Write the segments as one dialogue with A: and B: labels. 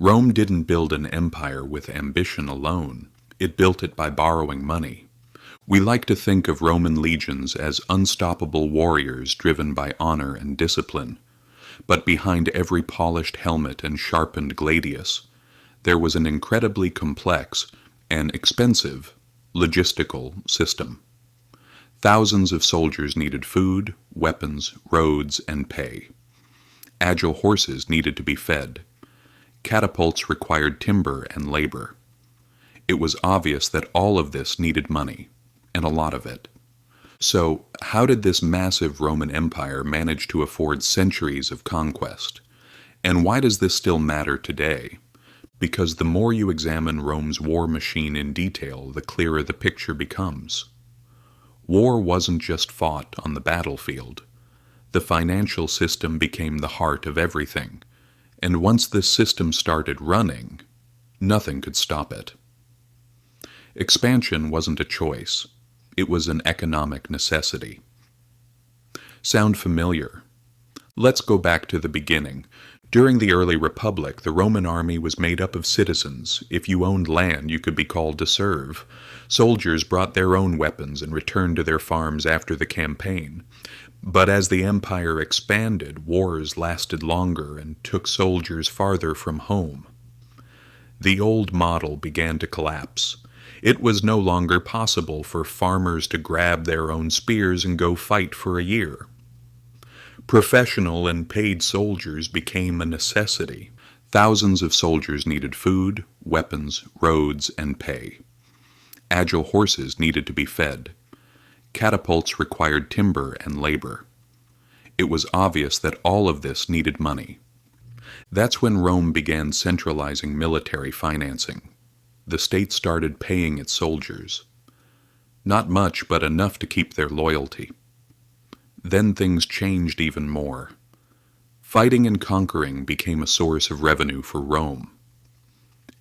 A: Rome didn't build an empire with ambition alone. It built it by borrowing money. We like to think of Roman legions as unstoppable warriors driven by honor and discipline, but behind every polished helmet and sharpened gladius, there was an incredibly complex and expensive logistical system. Thousands of soldiers needed food, weapons, roads, and pay. Agile horses needed to be fed. Catapults required timber and labor. It was obvious that all of this needed money, and a lot of it. So, how did this massive Roman Empire manage to afford centuries of conquest? And why does this still matter today? Because the more you examine Rome's war machine in detail, the clearer the picture becomes. War wasn't just fought on the battlefield. The financial system became the heart of everything, and once this system started running, nothing could stop it. Expansion wasn't a choice. It was an economic necessity. Sound familiar? Let's go back to the beginning. During the early Republic, the Roman army was made up of citizens. If you owned land, you could be called to serve. Soldiers brought their own weapons and returned to their farms after the campaign. But as the empire expanded, wars lasted longer and took soldiers farther from home. The old model began to collapse. It was no longer possible for farmers to grab their own spears and go fight for a year. Professional and paid soldiers became a necessity. Thousands of soldiers needed food, weapons, roads, and pay. Agile horses needed to be fed. Catapults required timber and labor. It was obvious that all of this needed money. That's when Rome began centralizing military financing. The state started paying its soldiers. Not much, but enough to keep their loyalty. Then things changed even more. Fighting and conquering became a source of revenue for Rome.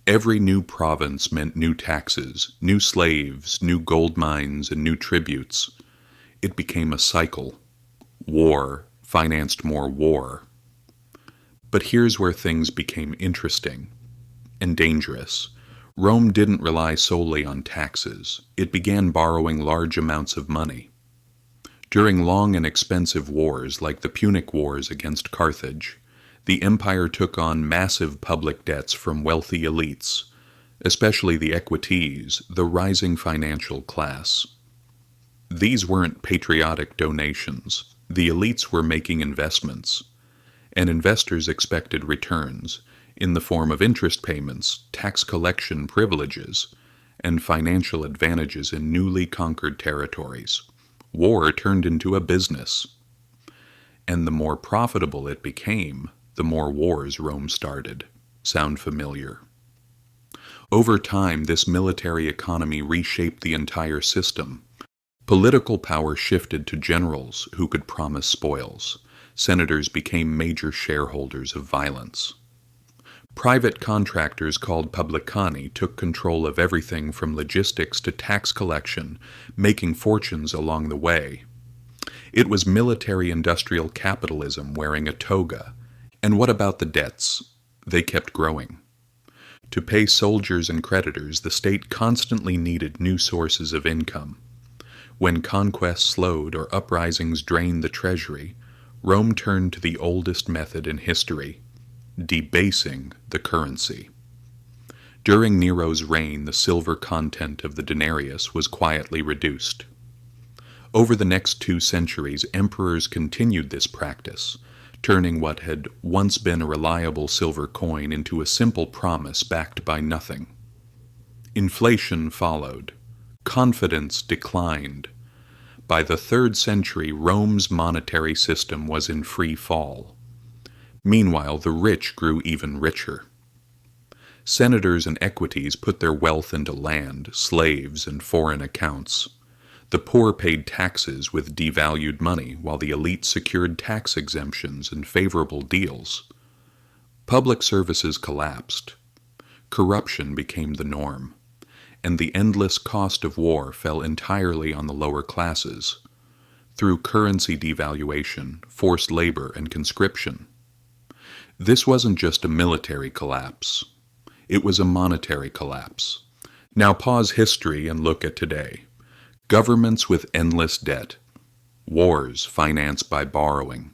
A: Every new province meant new taxes, new slaves, new gold mines, and new tributes. It became a cycle. War financed more war. But here's where things became interesting and dangerous. Rome didn't rely solely on taxes. It began borrowing large amounts of money. During long and expensive wars like the Punic Wars against Carthage, the empire took on massive public debts from wealthy elites, especially the equites, the rising financial class. These weren't patriotic donations. The elites were making investments, and investors expected returns in the form of interest payments, tax collection privileges, and financial advantages in newly conquered territories. War turned into a business, and the more profitable it became, the more wars Rome started. Sound familiar? Over time, this military economy reshaped the entire system. Political power shifted to generals who could promise spoils. Senators became major shareholders of violence. Private contractors called publicani took control of everything from logistics to tax collection, making fortunes along the way. It was military-industrial capitalism wearing a toga. And what about the debts? They kept growing. To pay soldiers and creditors, the state constantly needed new sources of income. When conquest slowed or uprisings drained the treasury, Rome turned to the oldest method in history: debasing the currency. During Nero's reign, the silver content of the denarius was quietly reduced. Over the next 2 centuries, emperors continued this practice, turning what had once been a reliable silver coin into a simple promise backed by nothing. Inflation followed. Confidence declined. By the 3rd century, Rome's monetary system was in free fall. Meanwhile, the rich grew even richer. Senators and equites put their wealth into land, slaves, and foreign accounts. The poor paid taxes with devalued money, while the elite secured tax exemptions and favorable deals. Public services collapsed. Corruption became the norm, and the endless cost of war fell entirely on the lower classes, through currency devaluation, forced labor, and conscription. This wasn't just a military collapse. It was a monetary collapse. Now pause history and look at today. Governments with endless debt. Wars financed by borrowing.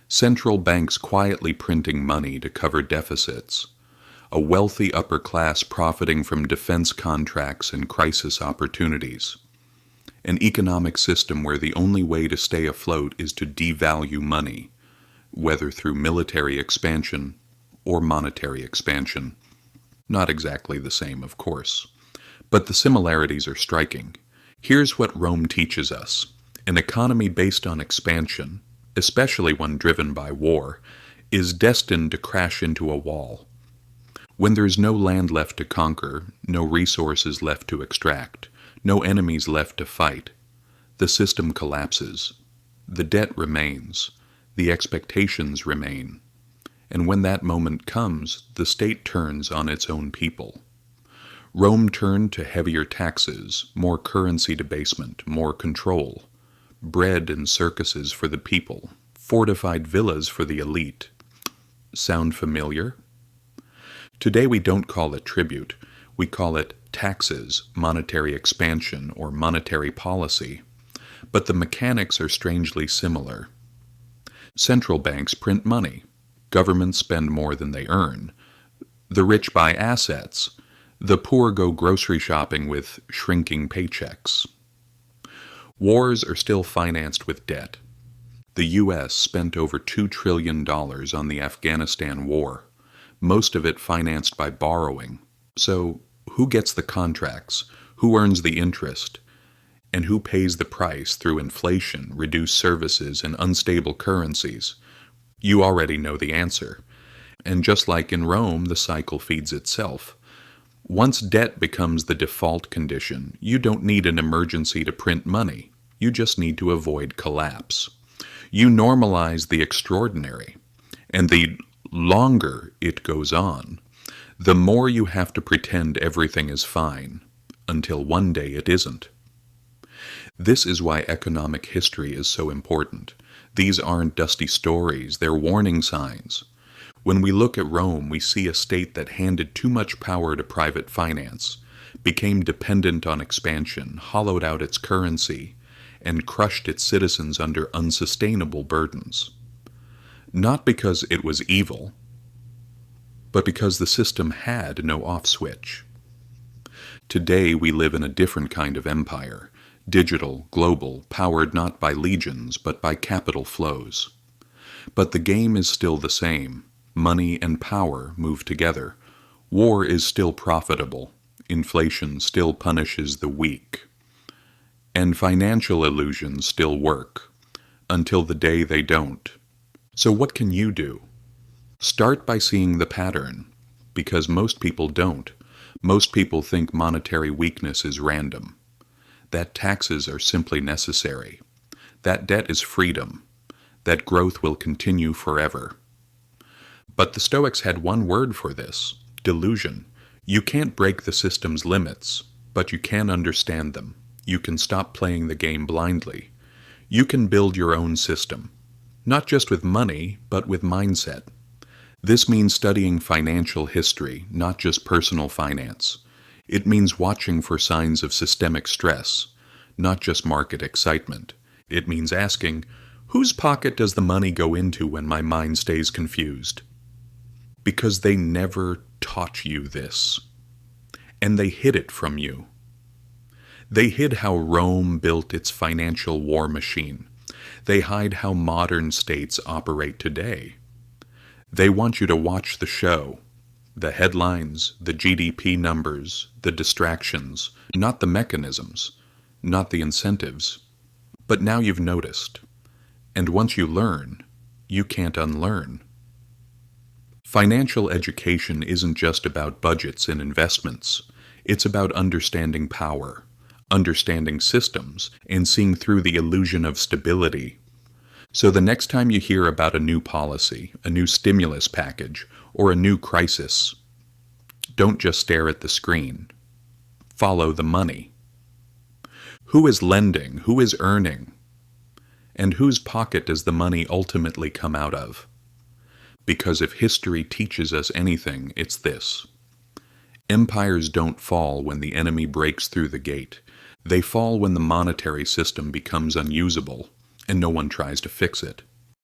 A: Central banks quietly printing money to cover deficits. A wealthy upper class profiting from defense contracts and crisis opportunities. An economic system where the only way to stay afloat is to devalue money, whether through military expansion or monetary expansion. Not exactly the same, of course, but the similarities are striking. Here's what Rome teaches us. An economy based on expansion, especially one driven by war, is destined to crash into a wall. When there's no land left to conquer, no resources left to extract, no enemies left to fight, the system collapses. The debt remains. The expectations remain. And when that moment comes, the state turns on its own people. Rome turned to heavier taxes, more currency debasement, more control, bread and circuses for the people, fortified villas for the elite. Sound familiar? Today we don't call it tribute, we call it taxes, monetary expansion, or monetary policy. But the mechanics are strangely similar. Central banks print money. Governments spend more than they earn. The rich buy assets. The poor go grocery shopping with shrinking paychecks. Wars are still financed with debt. The U.S. spent over $2 trillion on the Afghanistan war, most of it financed by borrowing. So, who gets the contracts? Who earns the interest? And who pays the price through inflation, reduced services, and unstable currencies? You already know the answer. And just like in Rome, the cycle feeds itself. Once debt becomes the default condition, you don't need an emergency to print money. You just need to avoid collapse. You normalize the extraordinary. And the longer it goes on, the more you have to pretend everything is fine, until one day it isn't. This is why economic history is so important. These aren't dusty stories, they're warning signs. When we look at Rome, we see a state that handed too much power to private finance, became dependent on expansion, hollowed out its currency, and crushed its citizens under unsustainable burdens. Not because it was evil, but because the system had no off switch. Today we live in a different kind of empire, digital, global, powered not by legions but by capital flows. But the game is still the same. Money and power move together. War is still profitable. Inflation still punishes the weak. And financial illusions still work, until the day they don't. So what can you do? Start by seeing the pattern, because most people don't. Most people think monetary weakness is random, that taxes are simply necessary, that debt is freedom, that growth will continue forever. But the Stoics had one word for this: delusion. You can't break the system's limits, but you can understand them. You can stop playing the game blindly. You can build your own system, not just with money, but with mindset. This means studying financial history, not just personal finance. It means watching for signs of systemic stress, not just market excitement. It means asking, whose pocket does the money go into when my mind stays confused? Because they never taught you this. And they hid it from you. They hid how Rome built its financial war machine. They hide how modern states operate today. They want you to watch the show, the headlines, the GDP numbers, the distractions, not the mechanisms, not the incentives. But now you've noticed, and once you learn, you can't unlearn. Financial education isn't just about budgets and investments. It's about understanding power, understanding systems, and seeing through the illusion of stability. So the next time you hear about a new policy, a new stimulus package, or a new crisis, don't just stare at the screen. Follow the money. Who is lending? Who is earning? And whose pocket does the money ultimately come out of? because if history teaches us anything, it's this. Empires don't fall when the enemy breaks through the gate. They fall when the monetary system becomes unusable, and no one tries to fix it.